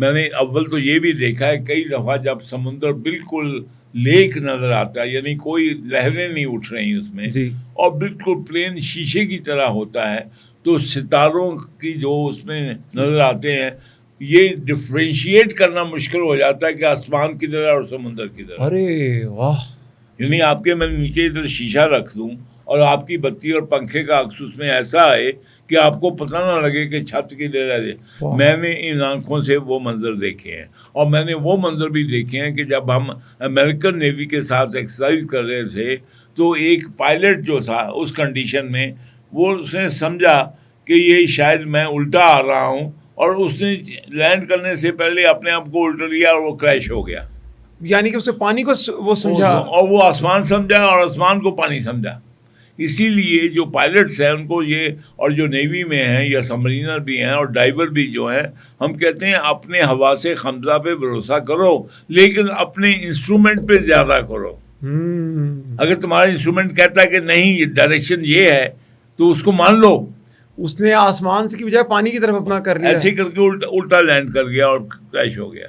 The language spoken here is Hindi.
मैंने अव्वल तो ये भी देखा है कई दफ़ा जब समुंदर बिल्कुल लेक नज़र आता है, यानी कोई लहरें नहीं उठ रही उसमें जी। और बिल्कुल प्लेन शीशे की तरह होता है, तो सितारों की जो उसमें नज़र आते हैं, ये डिफरेंशिएट करना मुश्किल हो जाता है कि आसमान किधर है और समुंदर किधर है। अरे वाह! यानी आपके मैं नीचे इधर शीशा रख दूं और आपकी बत्ती और पंखे का अक्स उसमें ऐसा है कि आपको पता ना लगे कि छत किधर है। वाह! मैंने इन आंखों से वो मंजर देखे हैं और मैंने वो मंजर भी देखे हैं कि जब हम अमेरिकन नेवी के साथ एक्सरसाइज कर रहे थे तो एक पायलट जो था उस कंडीशन में वो उसने समझा कि ये शायद मैं उल्टा आ रहा हूँ और उसने लैंड करने से पहले अपने आप को उल्टा लिया और वो क्रैश हो गया। यानी कि उसने पानी को वो समझा। और वो आसमान समझा और आसमान को पानी समझा। इसीलिए जो पायलट्स हैं उनको ये, और जो नेवी में हैं या सबमरीनर भी हैं और डाइवर भी जो हैं, हम कहते हैं अपने हवा से खमजा पे भरोसा करो लेकिन अपने इंस्ट्रूमेंट पे ज़्यादा करो। अगर तुम्हारा इंस्ट्रूमेंट कहता है कि नहीं डायरेक्शन ये है तो उसको मान लो। उसने आसमान से की बजाय पानी की तरफ अपना कर लिया। ऐसे करके उल्टा उल्टा लैंड कर गया और क्रैश हो गया।